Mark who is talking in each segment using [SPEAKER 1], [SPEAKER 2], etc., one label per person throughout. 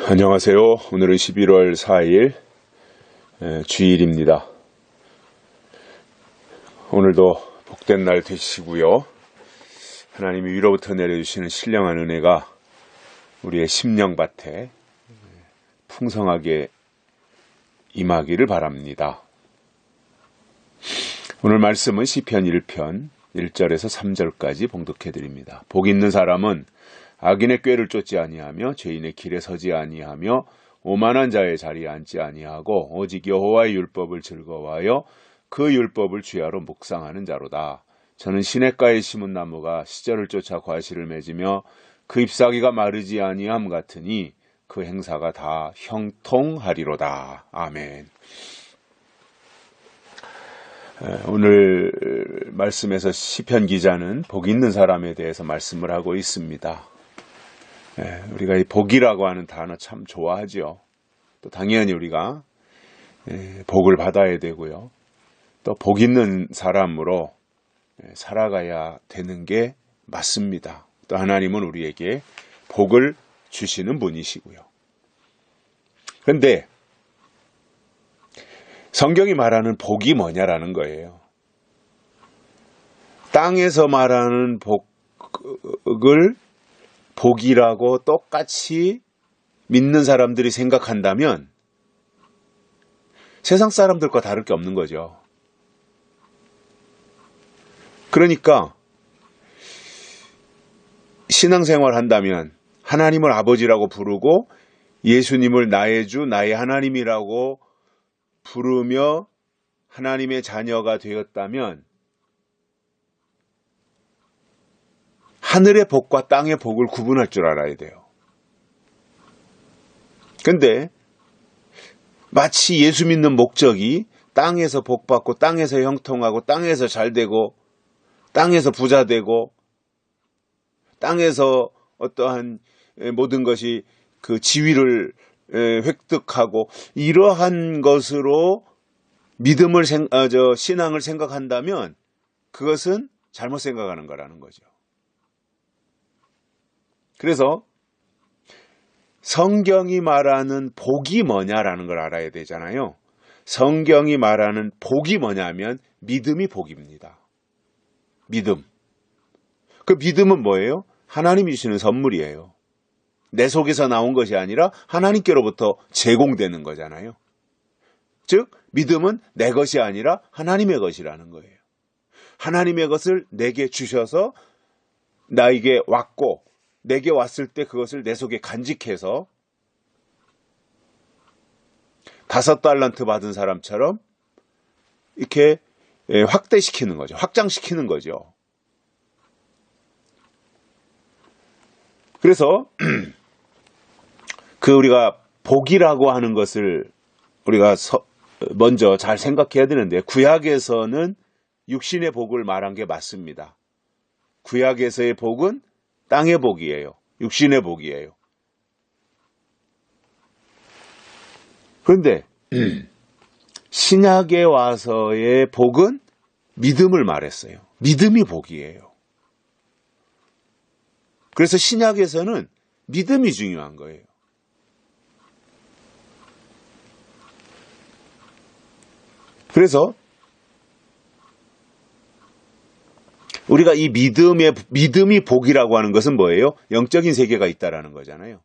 [SPEAKER 1] 안녕하세요. 오늘은 11월 4일 주일입니다. 오늘도 복된 날 되시고요. 하나님이 위로부터 내려주시는 신령한 은혜가 우리의 심령밭에 풍성하게 임하기를 바랍니다. 오늘 말씀은 시편 1편 1절에서 3절까지 봉독해 드립니다. 복 있는 사람은 악인의 꾀를 쫓지 아니하며 죄인의 길에 서지 아니하며 오만한 자의 자리에 앉지 아니하고 오직 여호와의 율법을 즐거워하여 그 율법을 주야로 묵상하는 자로다. 저는 시냇가에 심은 나무가 시절을 쫓아 과실을 맺으며 그 잎사귀가 마르지 아니함 같으니 그 행사가 다 형통하리로다. 아멘. 오늘 말씀에서 시편 기자는 복 있는 사람에 대해서 말씀을 하고 있습니다. 우리가 이 복이라고 하는 단어 참 좋아하죠. 또 당연히 우리가 복을 받아야 되고요. 또 복 있는 사람으로 살아가야 되는 게 맞습니다. 또 하나님은 우리에게 복을 주시는 분이시고요. 그런데 성경이 말하는 복이 뭐냐라는 거예요. 땅에서 말하는 복을 복이라고 똑같이 믿는 사람들이 생각한다면 세상 사람들과 다를 게 없는 거죠. 그러니까 신앙생활 한다면 하나님을 아버지라고 부르고 예수님을 나의 주, 나의 하나님이라고 부르며 하나님의 자녀가 되었다면 하늘의 복과 땅의 복을 구분할 줄 알아야 돼요. 근데 마치 예수 믿는 목적이 땅에서 복받고 땅에서 형통하고 땅에서 잘되고 땅에서 부자되고 땅에서 어떠한 모든 것이 그 지위를 획득하고 이러한 것으로 신앙을 생각한다면 그것은 잘못 생각하는 거라는 거죠. 그래서 성경이 말하는 복이 뭐냐라는 걸 알아야 되잖아요. 성경이 말하는 복이 뭐냐면 믿음이 복입니다. 믿음. 그 믿음은 뭐예요? 하나님이 주시는 선물이에요. 내 속에서 나온 것이 아니라 하나님께로부터 제공되는 거잖아요. 즉 믿음은 내 것이 아니라 하나님의 것이라는 거예요. 하나님의 것을 내게 주셔서 나에게 왔고 내게 왔을 때 그것을 내 속에 간직해서 5달란트 받은 사람처럼 이렇게 확대시키는 거죠. 확장시키는 거죠. 그래서 우리가 복이라고 하는 것을 우리가 먼저 잘 생각해야 되는데 구약에서는 육신의 복을 말한 게 맞습니다. 구약에서의 복은 땅의 복이에요. 육신의 복이에요. 그런데 신약에 와서의 복은 믿음을 말했어요. 믿음이 복이에요. 그래서 신약에서는 믿음이 중요한 거예요. 그래서 우리가 이 믿음이 복이라고 하는 것은 뭐예요? 영적인 세계가 있다라는 거잖아요.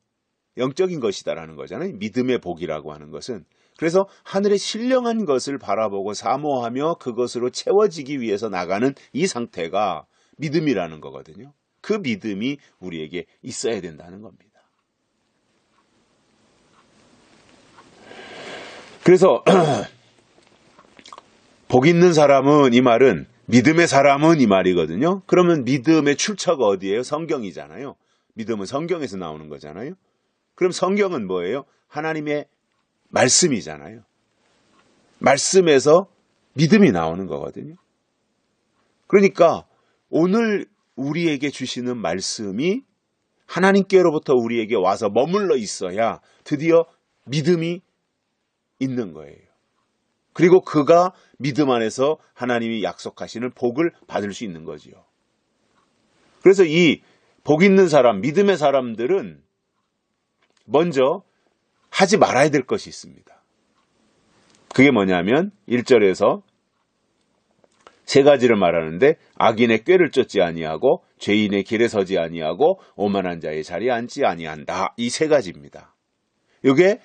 [SPEAKER 1] 영적인 것이다라는 거잖아요. 믿음의 복이라고 하는 것은. 그래서 하늘의 신령한 것을 바라보고 사모하며 그것으로 채워지기 위해서 나가는 이 상태가 믿음이라는 거거든요. 그 믿음이 우리에게 있어야 된다는 겁니다. 그래서 복 있는 사람은 이 말은 믿음의 사람은 이 말이거든요. 그러면 믿음의 출처가 어디예요? 성경이잖아요. 믿음은 성경에서 나오는 거잖아요. 그럼 성경은 뭐예요? 하나님의 말씀이잖아요. 말씀에서 믿음이 나오는 거거든요. 그러니까 오늘 우리에게 주시는 말씀이 하나님께로부터 우리에게 와서 머물러 있어야 드디어 믿음이 있는 거예요. 그리고 그가 믿음 안에서 하나님이 약속하시는 복을 받을 수 있는 거지요. 그래서 이 복 있는 사람, 믿음의 사람들은 먼저 하지 말아야 될 것이 있습니다. 그게 뭐냐면 1절에서 세 가지를 말하는데 악인의 꾀를 쫓지 아니하고 죄인의 길에 서지 아니하고 오만한 자의 자리에 앉지 아니한다. 이 세 가지입니다. 이게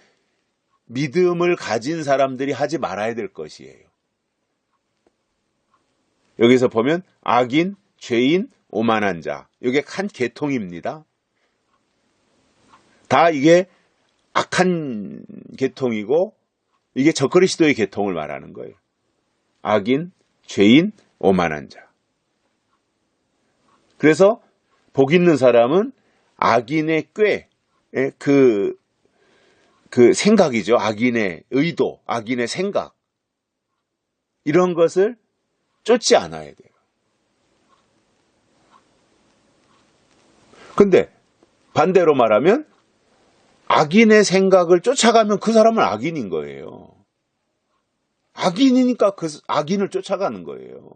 [SPEAKER 1] 믿음을 가진 사람들이 하지 말아야 될 것이에요. 여기서 보면 악인, 죄인, 오만한 자. 이게 한 계통입니다. 다 이게 악한 계통이고 이게 적그리스도의 계통을 말하는 거예요. 악인, 죄인, 오만한 자. 그래서 복 있는 사람은 악인의 꾀, 그 생각이죠. 악인의 의도, 악인의 생각. 이런 것을 쫓지 않아야 돼요. 근데 반대로 말하면 악인의 생각을 쫓아가면 그 사람은 악인인 거예요. 악인이니까 그 악인을 쫓아가는 거예요.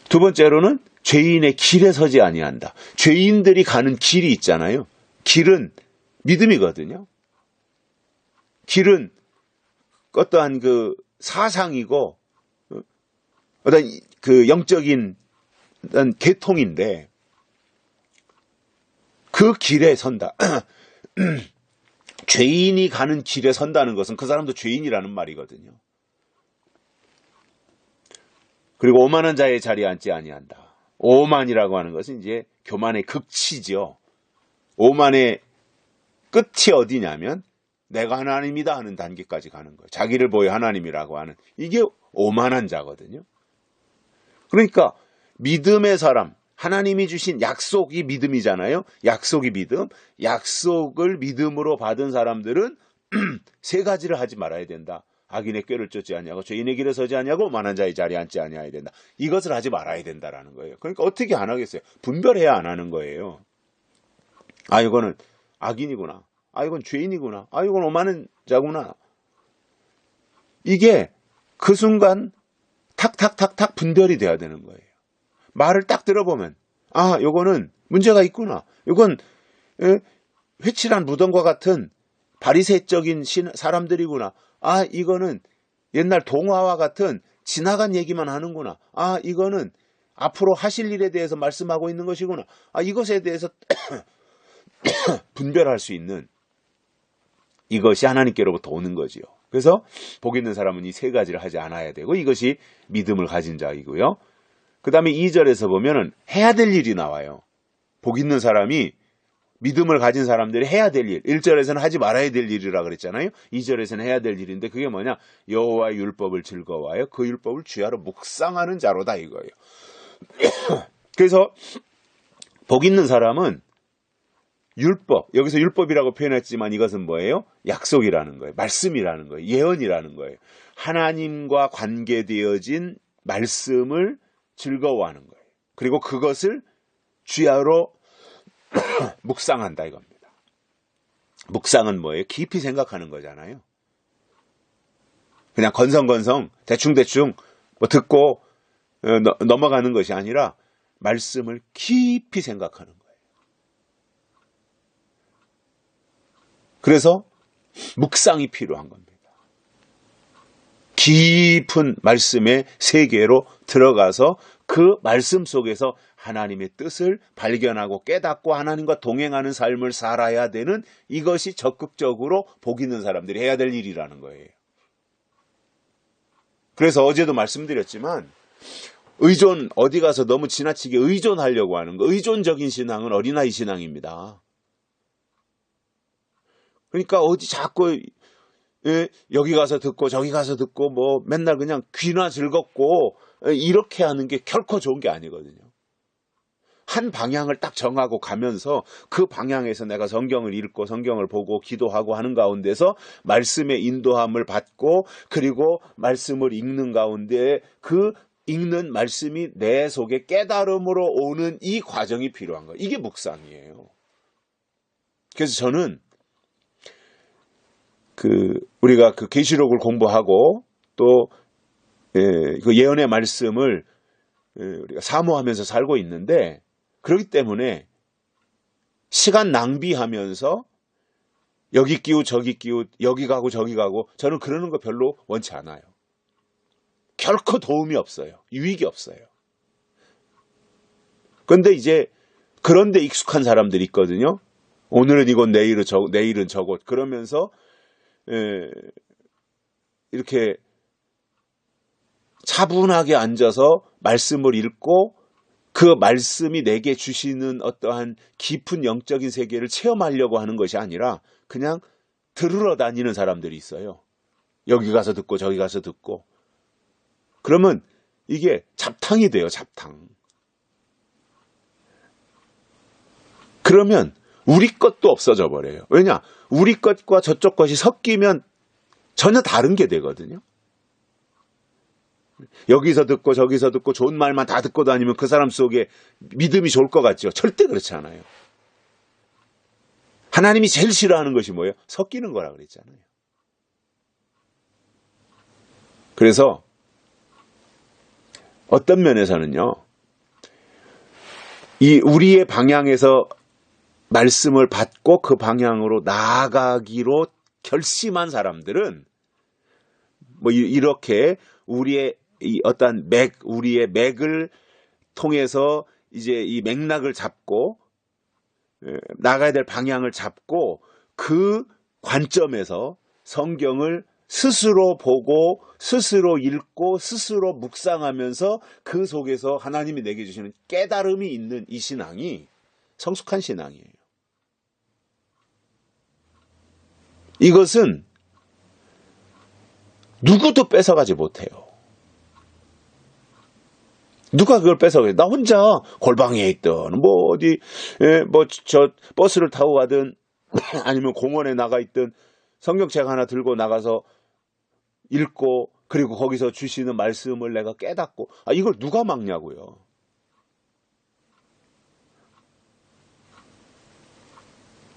[SPEAKER 1] 두 번째로는 죄인의 길에 서지 아니한다. 죄인들이 가는 길이 있잖아요. 길은 믿음이거든요. 길은 어떠한 그 사상이고 어떤 그 영적인 어떤 계통인데 그 길에 선다. 죄인이 가는 길에 선다는 것은 그 사람도 죄인이라는 말이거든요. 그리고 오만한 자의 자리에 앉지 아니한다. 오만이라고 하는 것은 이제 교만의 극치죠. 오만의 끝이 어디냐면 내가 하나님이다 하는 단계까지 가는 거예요. 자기를 보여 하나님이라고 하는 이게 오만한 자거든요. 그러니까 믿음의 사람, 하나님이 주신 약속이 믿음이잖아요. 약속이 믿음. 약속을 믿음으로 받은 사람들은 세 가지를 하지 말아야 된다. 악인의 꾀를 쫓지 아니하고 죄인의 길에 서지 아니하고 오만한 자의 자리에 앉지 아니해야 된다. 이것을 하지 말아야 된다라는 거예요. 그러니까 어떻게 안 하겠어요? 분별해야 안 하는 거예요. 아, 이거는 악인이구나. 아, 이건 죄인이구나. 아, 이건 오만한 자구나. 이게 그 순간 탁탁탁탁 분별이 돼야 되는 거예요. 말을 딱 들어보면 아, 요거는 문제가 있구나. 이건 회칠한 무덤과 같은 바리새적인 사람들이구나. 아, 이거는 옛날 동화와 같은 지나간 얘기만 하는구나. 아, 이거는 앞으로 하실 일에 대해서 말씀하고 있는 것이구나. 아, 이것에 대해서 분별할 수 있는 이것이 하나님께로부터 오는 거지요. 그래서 복 있는 사람은 이 세 가지를 하지 않아야 되고 이것이 믿음을 가진 자이고요. 그 다음에 2절에서 보면은 해야 될 일이 나와요. 복 있는 사람이 믿음을 가진 사람들이 해야 될 일. 1절에서는 하지 말아야 될 일이라 그랬잖아요. 2절에서는 해야 될 일인데 그게 뭐냐? 여호와의 율법을 즐거워하여 그 율법을 주야로 묵상하는 자로다 이거예요. 그래서 복 있는 사람은 율법, 여기서 율법이라고 표현했지만 이것은 뭐예요? 약속이라는 거예요. 말씀이라는 거예요. 예언이라는 거예요. 하나님과 관계되어진 말씀을 즐거워하는 거예요. 그리고 그것을 주야로 묵상한다 이겁니다. 묵상은 뭐예요? 깊이 생각하는 거잖아요. 그냥 건성건성 대충대충 뭐 듣고 넘어가는 것이 아니라 말씀을 깊이 생각하는 거예요. 그래서 묵상이 필요한 겁니다. 깊은 말씀의 세계로 들어가서 그 말씀 속에서 하나님의 뜻을 발견하고 깨닫고 하나님과 동행하는 삶을 살아야 되는 이것이 적극적으로 복 있는 사람들이 해야 될 일이라는 거예요. 그래서 어제도 말씀드렸지만 의존 어디 가서 너무 지나치게 의존하려고 하는 거, 의존적인 신앙은 어린아이 신앙입니다. 그러니까 어디 자꾸 여기 가서 듣고 저기 가서 듣고 뭐 맨날 그냥 귀나 즐겁고 이렇게 하는 게 결코 좋은 게 아니거든요. 한 방향을 딱 정하고 가면서 그 방향에서 내가 성경을 읽고 성경을 보고 기도하고 하는 가운데서 말씀의 인도함을 받고 그리고 말씀을 읽는 가운데 그 읽는 말씀이 내 속에 깨달음으로 오는 이 과정이 필요한 거예요. 이게 묵상이에요. 그래서 저는 우리가 그 계시록을 공부하고 또 그 예언의 말씀을 우리가 사모하면서 살고 있는데 그렇기 때문에 시간 낭비하면서 여기 끼우 저기 끼우 여기 가고 저기 가고 저는 그러는 거 별로 원치 않아요. 결코 도움이 없어요. 유익이 없어요. 그런데 이제 그런데 익숙한 사람들이 있거든요. 오늘은 이곳 내일은 저곳 그러면서 이렇게 차분하게 앉아서 말씀을 읽고 그 말씀이 내게 주시는 어떠한 깊은 영적인 세계를 체험하려고 하는 것이 아니라 그냥 들으러 다니는 사람들이 있어요. 여기 가서 듣고 저기 가서 듣고. 그러면 이게 잡탕이 돼요. 잡탕. 그러면 우리 것도 없어져 버려요. 왜냐? 우리 것과 저쪽 것이 섞이면 전혀 다른 게 되거든요. 여기서 듣고 저기서 듣고 좋은 말만 다 듣고 다니면 그 사람 속에 믿음이 좋을 것 같죠? 절대 그렇지 않아요. 하나님이 제일 싫어하는 것이 뭐예요? 섞이는 거라 그랬잖아요. 그래서 어떤 면에서는요, 이 우리의 방향에서 말씀을 받고 그 방향으로 나아가기로 결심한 사람들은 뭐 이렇게 우리의 이 어떤 우리의 맥을 통해서 이제 이 맥락을 잡고 나가야 될 방향을 잡고 그 관점에서 성경을 스스로 보고 스스로 읽고 스스로 묵상하면서 그 속에서 하나님이 내게 주시는 깨달음이 있는 이 신앙이 성숙한 신앙이에요. 이것은 누구도 뺏어가지 못해요. 누가 그걸 뺏어가요? 나 혼자 골방에 있든 뭐 어디 뭐 저 버스를 타고 가든 아니면 공원에 나가 있든 성경책 하나 들고 나가서 읽고 그리고 거기서 주시는 말씀을 내가 깨닫고 이걸 누가 막냐고요.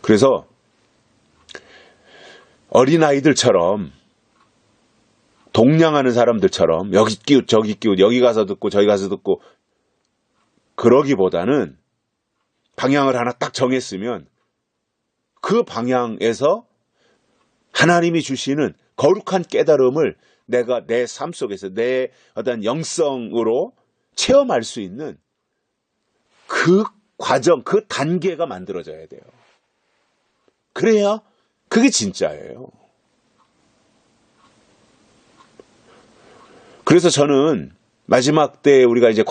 [SPEAKER 1] 그래서 어린아이들처럼 동냥하는 사람들처럼 여기 끼웃 저기 끼웃 여기 가서 듣고 저기 가서 듣고 그러기보다는 방향을 하나 딱 정했으면 그 방향에서 하나님이 주시는 거룩한 깨달음을 내가 내 삶 속에서 내 어떤 영성으로 체험할 수 있는 그 과정, 그 단계가 만들어져야 돼요. 그래야 그게 진짜예요. 그래서 저는 마지막 때 우리가 이제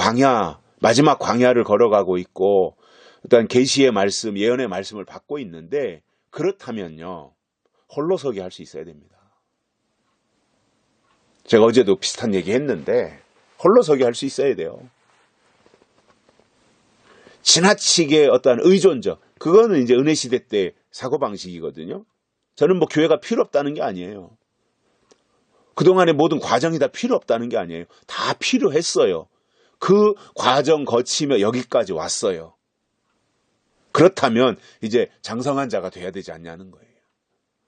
[SPEAKER 1] 마지막 광야를 걸어가고 있고 일단 계시의 말씀, 예언의 말씀을 받고 있는데 그렇다면요. 홀로서기 할 수 있어야 됩니다. 제가 어제도 비슷한 얘기 했는데 홀로서기 할 수 있어야 돼요. 지나치게 어떠한 의존적, 그거는 이제 은혜시대 때 사고방식이거든요. 저는 뭐 교회가 필요 없다는 게 아니에요. 그동안의 모든 과정이 다 필요 없다는 게 아니에요. 다 필요했어요. 그 과정 거치며 여기까지 왔어요. 그렇다면 이제 장성한 자가 돼야 되지 않냐는 거예요.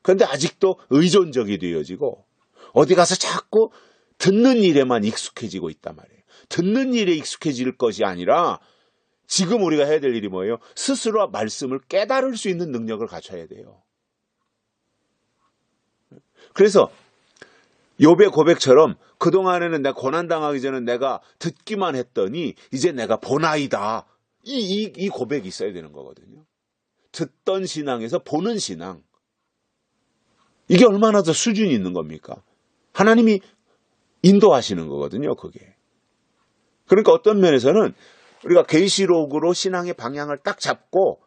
[SPEAKER 1] 그런데 아직도 의존적이 되어지고 어디 가서 자꾸 듣는 일에만 익숙해지고 있단 말이에요. 듣는 일에 익숙해질 것이 아니라 지금 우리가 해야 될 일이 뭐예요? 스스로 말씀을 깨달을 수 있는 능력을 갖춰야 돼요. 그래서 욥의 고백처럼 그동안에는 내가 고난당하기 전에 내가 듣기만 했더니 이제 내가 보나이다. 이 고백이 있어야 되는 거거든요. 듣던 신앙에서 보는 신앙. 이게 얼마나 더 수준이 있는 겁니까? 하나님이 인도하시는 거거든요, 그게. 그러니까 어떤 면에서는 우리가 계시록으로 신앙의 방향을 딱 잡고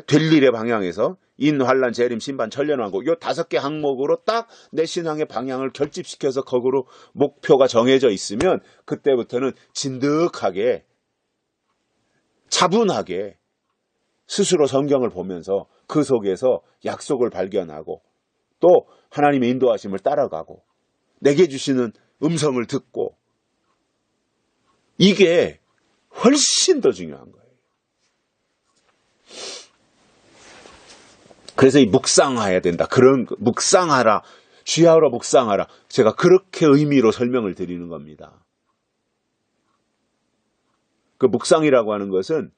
[SPEAKER 1] 될 일의 방향에서 인, 환란, 재림, 심판, 천련왕국 이 5개 항목으로 딱 내 신앙의 방향을 결집시켜서 거기로 목표가 정해져 있으면 그때부터는 진득하게 차분하게 스스로 성경을 보면서 그 속에서 약속을 발견하고 또 하나님의 인도하심을 따라가고 내게 주시는 음성을 듣고 이게 훨씬 더 중요한 거예요. 그래서 이 묵상해야 된다. 그런 묵상하라. 취하러 묵상하라. 제가 그렇게 의미로 설명을 드리는 겁니다. 그 묵상이라고 하는 것은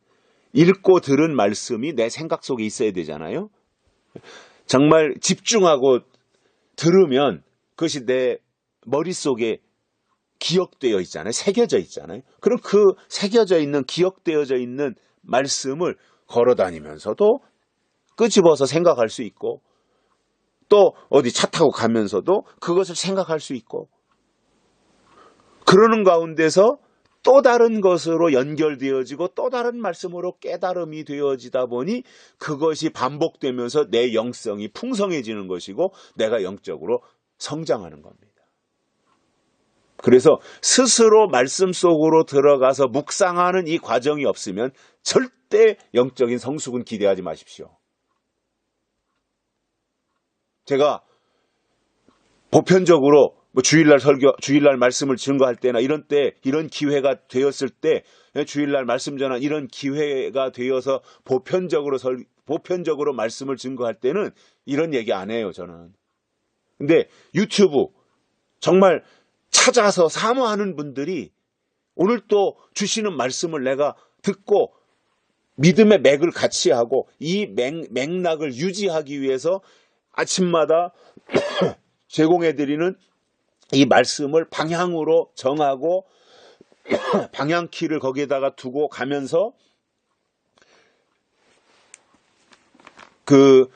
[SPEAKER 1] 읽고 들은 말씀이 내 생각 속에 있어야 되잖아요. 정말 집중하고 들으면 그것이 내 머릿속에 기억되어 있잖아요. 새겨져 있잖아요. 그럼 그 새겨져 있는, 기억되어져 있는 말씀을 걸어 다니면서도 끄집어서 생각할 수 있고, 또 어디 차 타고 가면서도 그것을 생각할 수 있고, 그러는 가운데서 또 다른 것으로 연결되어지고 또 다른 말씀으로 깨달음이 되어지다 보니 그것이 반복되면서 내 영성이 풍성해지는 것이고 내가 영적으로 성장하는 겁니다. 그래서 스스로 말씀 속으로 들어가서 묵상하는 이 과정이 없으면 절대 영적인 성숙은 기대하지 마십시오. 제가 보편적으로 주일날 설교, 주일날 말씀을 증거할 때나 이런 때, 이런 기회가 되었을 때, 주일날 말씀 전환 이런 기회가 되어서 보편적으로 말씀을 증거할 때는 이런 얘기 안 해요, 저는. 근데 유튜브 정말 찾아서 사모하는 분들이 오늘 또 주시는 말씀을 내가 듣고 믿음의 맥을 같이 하고 이 맥락을 유지하기 위해서 아침마다 제공해드리는 이 말씀을 방향으로 정하고 방향키를 거기에다가 두고 가면서 그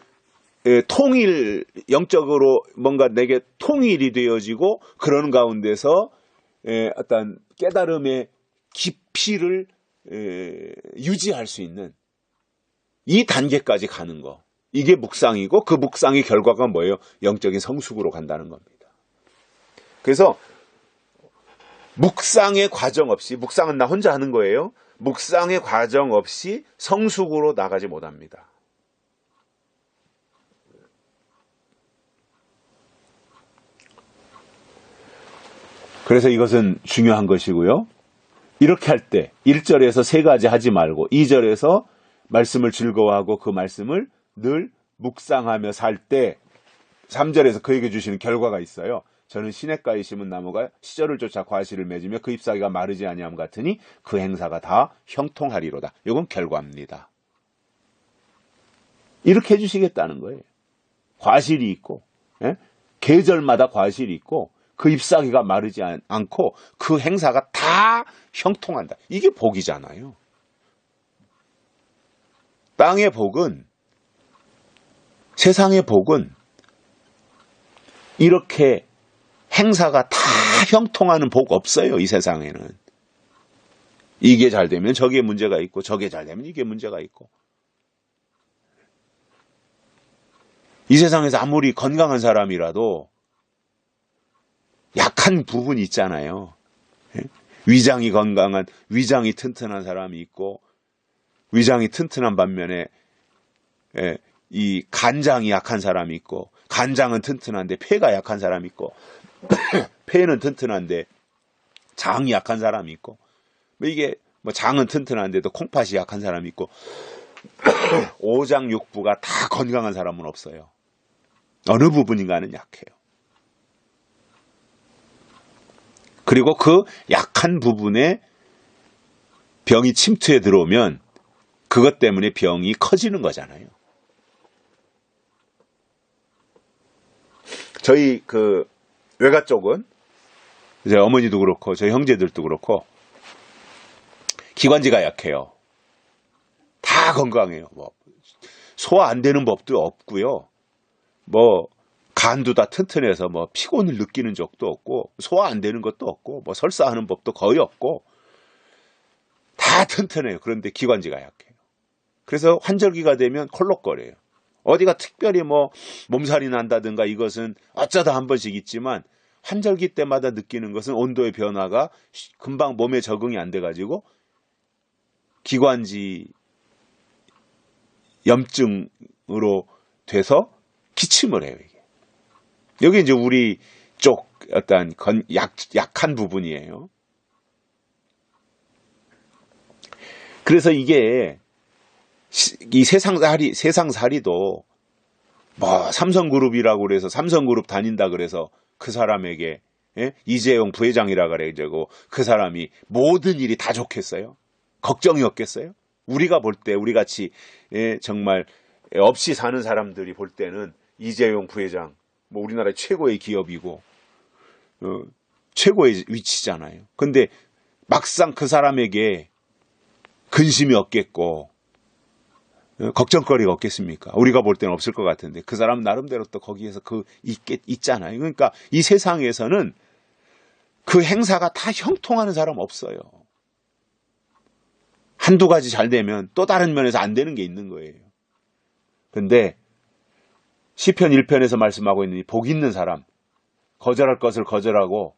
[SPEAKER 1] 영적으로 뭔가 내게 통일이 되어지고 그런 가운데서 어떤 깨달음의 깊이를 유지할 수 있는 이 단계까지 가는 거. 이게 묵상이고 그 묵상의 결과가 뭐예요? 영적인 성숙으로 간다는 겁니다. 그래서 묵상의 과정 없이, 묵상은 나 혼자 하는 거예요. 묵상의 과정 없이 성숙으로 나가지 못합니다. 그래서 이것은 중요한 것이고요. 이렇게 할 때 1절에서 세 가지 하지 말고 2절에서 말씀을 즐거워하고 그 말씀을 늘 묵상하며 살 때 3절에서 그에게 주시는 결과가 있어요. 저는 시냇가에 심은 나무가 시절을 쫓아 과실을 맺으며 그 잎사귀가 마르지 아니함 같으니 그 행사가 다 형통하리로다. 이건 결과입니다. 이렇게 해주시겠다는 거예요. 과실이 있고 계절마다 과실이 있고 그 잎사귀가 마르지 않고 그 행사가 다 형통한다. 이게 복이잖아요. 땅의 복은, 세상의 복은 이렇게 행사가 다 형통하는 복 없어요. 이 세상에는. 이게 잘 되면 저게 문제가 있고 저게 잘 되면 이게 문제가 있고. 이 세상에서 아무리 건강한 사람이라도 약한 부분이 있잖아요. 위장이 건강한, 위장이 튼튼한 사람이 있고 위장이 튼튼한 반면에 이 간장이 약한 사람이 있고 간장은 튼튼한데 폐가 약한 사람이 있고 폐는 튼튼한데 장이 약한 사람이 있고 이게 장은 튼튼한데도 콩팥이 약한 사람이 있고 오장육부가 다 건강한 사람은 없어요. 어느 부분인가는 약해요. 그리고 그 약한 부분에 병이 침투해 들어오면 그것 때문에 병이 커지는 거잖아요. 저희 그 외가 쪽은 이제 어머니도 그렇고 저희 형제들도 그렇고 기관지가 약해요. 다 건강해요. 소화 안 되는 법도 없고요. 간도 다 튼튼해서 피곤을 느끼는 적도 없고 소화 안 되는 것도 없고 설사하는 법도 거의 없고 다 튼튼해요. 그런데 기관지가 약해요. 그래서 환절기가 되면 콜록거려요. 어디가 특별히 몸살이 난다든가 이것은 어쩌다 한 번씩 있지만 환절기 때마다 느끼는 것은 온도의 변화가 금방 몸에 적응이 안 돼가지고 기관지 염증으로 돼서 기침을 해요. 이게. 여기 이제 우리 쪽 어떤 약한 부분이에요. 그래서 이게 이 세상살이도 삼성그룹이라고 그래서 삼성그룹 다닌다 그래서 그 사람에게 이재용 부회장이라 그래가지고 그 사람이 모든 일이 다 좋겠어요? 걱정이 없겠어요? 우리가 볼 때, 우리 같이 정말 없이 사는 사람들이 볼 때는 이재용 부회장, 뭐 우리나라의 최고의 기업이고 최고의 위치잖아요. 근데 막상 그 사람에게 근심이 없겠고 걱정거리가 없겠습니까? 우리가 볼 때는 없을 것 같은데 그 사람 나름대로 또 거기에서 있잖아요. 그러니까 이 세상에서는 그 행사가 다 형통하는 사람 없어요. 한두 가지 잘 되면 또 다른 면에서 안 되는 게 있는 거예요. 근데 시편 1편에서 말씀하고 있는 이 복 있는 사람, 거절할 것을 거절하고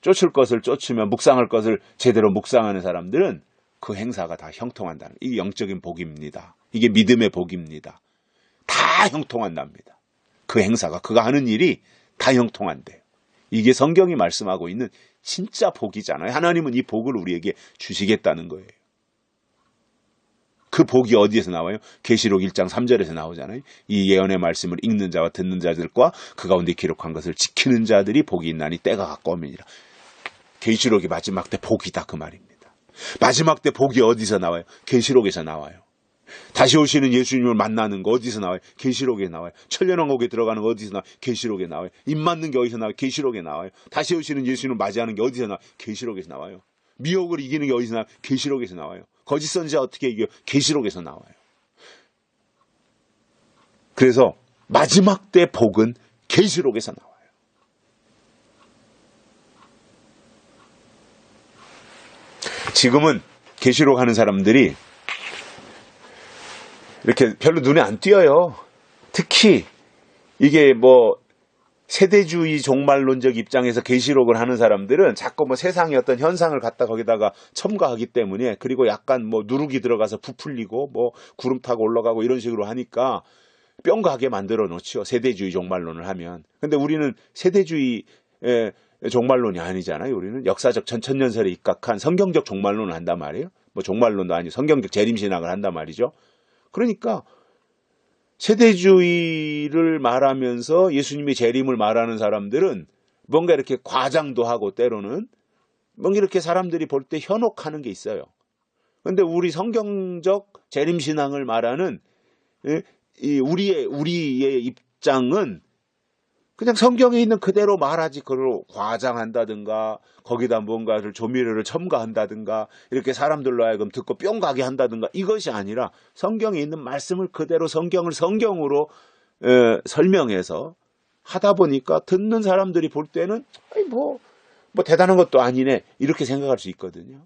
[SPEAKER 1] 쫓을 것을 쫓으며 묵상할 것을 제대로 묵상하는 사람들은 그 행사가 다 형통한다는, 이게 영적인 복입니다. 이게 믿음의 복입니다. 다 형통한답니다. 그 행사가, 그가 하는 일이 다 형통한대요. 이게 성경이 말씀하고 있는 진짜 복이잖아요. 하나님은 이 복을 우리에게 주시겠다는 거예요. 그 복이 어디에서 나와요? 계시록 1장 3절에서 나오잖아요. 이 예언의 말씀을 읽는 자와 듣는 자들과 그 가운데 기록한 것을 지키는 자들이 복이 있나니 때가 가까우니라. 계시록이 마지막 때 복이다, 그 말입니다. 마지막 때 복이 어디서 나와요? 계시록에서 나와요. 다시 오시는 예수님을 만나는 거 어디서 나와요? 계시록에 나와요. 천년왕국에 들어가는 거 어디서 나와요? 계시록에 나와요. 입 맞는 게 어디서 나와요? 계시록에 나와요. 다시 오시는 예수님을 맞이하는 게 어디서 나와요? 계시록에서 나와요. 미혹을 이기는 게 어디서 나와요? 계시록에서 나와요. 거짓 선지자 어떻게 이겨요? 계시록에서 나와요. 그래서 마지막 때 복은 계시록에서 나와요. 지금은 계시록 하는 사람들이 이렇게 별로 눈에 안 띄어요. 특히 이게 뭐 세대주의 종말론적 입장에서 계시록을 하는 사람들은 자꾸 뭐 세상의 어떤 현상을 갖다 거기다가 첨가하기 때문에, 그리고 약간 뭐 누룩이 들어가서 부풀리고 뭐 구름 타고 올라가고 이런 식으로 하니까 뿅 가게 만들어 놓죠. 세대주의 종말론을 하면. 근데 우리는 세대주의 종말론이 아니잖아요. 우리는 역사적 전천년설에 입각한 성경적 종말론을 한단 말이에요. 뭐 종말론도 아니고 성경적 재림신학을 한단 말이죠. 그러니까 세대주의를 말하면서 예수님의 재림을 말하는 사람들은 뭔가 이렇게 과장도 하고 때로는 뭔가 이렇게 사람들이 볼 때 현혹하는 게 있어요. 그런데 우리 성경적 재림신앙을 말하는 우리의 입장은 그냥 성경에 있는 그대로 말하지, 그걸 과장한다든가 거기다 뭔가를 조미료를 첨가한다든가 이렇게 사람들로 하여금 듣고 뿅 가게 한다든가 이것이 아니라 성경에 있는 말씀을 그대로 성경을 성경으로 설명해서 하다 보니까 듣는 사람들이 볼 때는 뭐 대단한 것도 아니네 이렇게 생각할 수 있거든요.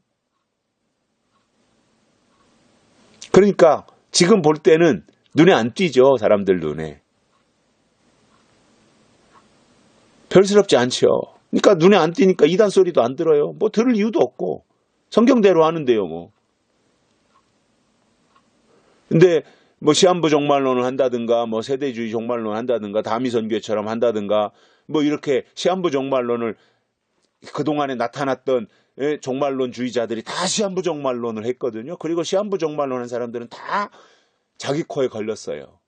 [SPEAKER 1] 그러니까 지금 볼 때는 눈에 안 띄죠. 사람들 눈에. 별스럽지 않죠. 그러니까 눈에 안 띄니까 이단 소리도 안 들어요. 뭐 들을 이유도 없고 성경대로 하는데요. 뭐. 근데 뭐 시한부 종말론을 한다든가 뭐 세대주의 종말론을 한다든가 다미선교회처럼 한다든가 뭐 이렇게 시한부 종말론을 그동안에 나타났던 종말론주의자들이 다 시한부 종말론을 했거든요. 그리고 시한부 종말론 한 사람들은 다 자기 코에 걸렸어요.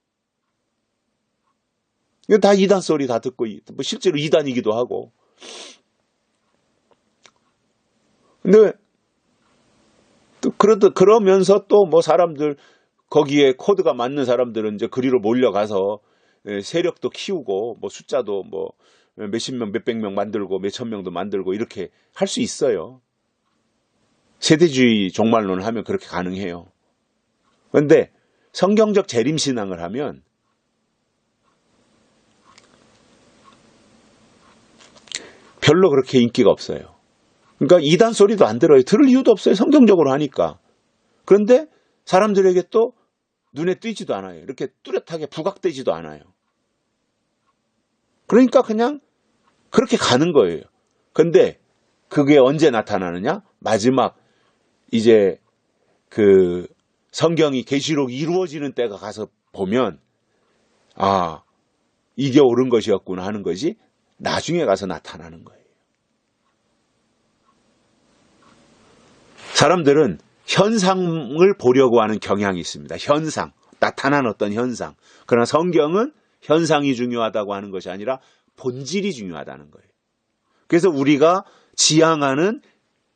[SPEAKER 1] 이거 다 이단 소리 다 듣고, 뭐 실제로 이단이기도 하고. 근데 또 그러면서 또 뭐 사람들 거기에 코드가 맞는 사람들은 이제 그리로 몰려가서 세력도 키우고 뭐 숫자도 뭐 몇십 명, 몇백 명 만들고 몇천 명도 만들고 이렇게 할 수 있어요. 세대주의 종말론을 하면 그렇게 가능해요. 그런데 성경적 재림신앙을 하면 별로 그렇게 인기가 없어요. 그러니까 이단 소리도 안 들어요. 들을 이유도 없어요. 성경적으로 하니까. 그런데 사람들에게 또 눈에 띄지도 않아요. 이렇게 뚜렷하게 부각되지도 않아요. 그러니까 그냥 그렇게 가는 거예요. 근데 그게 언제 나타나느냐? 마지막 이제 그 성경이 계시록이 이루어지는 때가 가서 보면 아, 이게 옳은 것이었구나 하는 것이 나중에 가서 나타나는 거예요. 사람들은 현상을 보려고 하는 경향이 있습니다. 현상, 나타난 어떤 현상. 그러나 성경은 현상이 중요하다고 하는 것이 아니라 본질이 중요하다는 거예요. 그래서 우리가 지향하는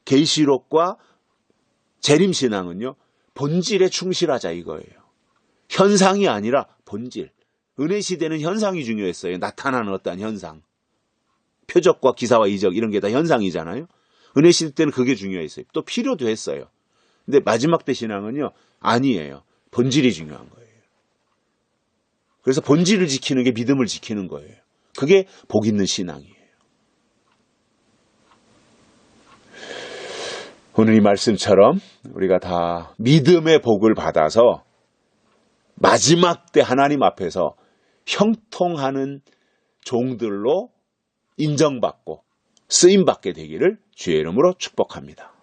[SPEAKER 1] 계시록과 재림신앙은요, 본질에 충실하자 이거예요. 현상이 아니라 본질. 은혜 시대는 현상이 중요했어요. 나타나는 어떠한 현상. 표적과 기사와 이적 이런 게 다 현상이잖아요. 은혜 시대 때는 그게 중요했어요. 또 필요도 했어요. 근데 마지막 때 신앙은요. 아니에요. 본질이 중요한 거예요. 그래서 본질을 지키는 게 믿음을 지키는 거예요. 그게 복 있는 신앙이에요. 오늘 이 말씀처럼 우리가 다 믿음의 복을 받아서 마지막 때 하나님 앞에서 형통하는 종들로 인정받고 쓰임받게 되기를 주의 이름으로 축복합니다.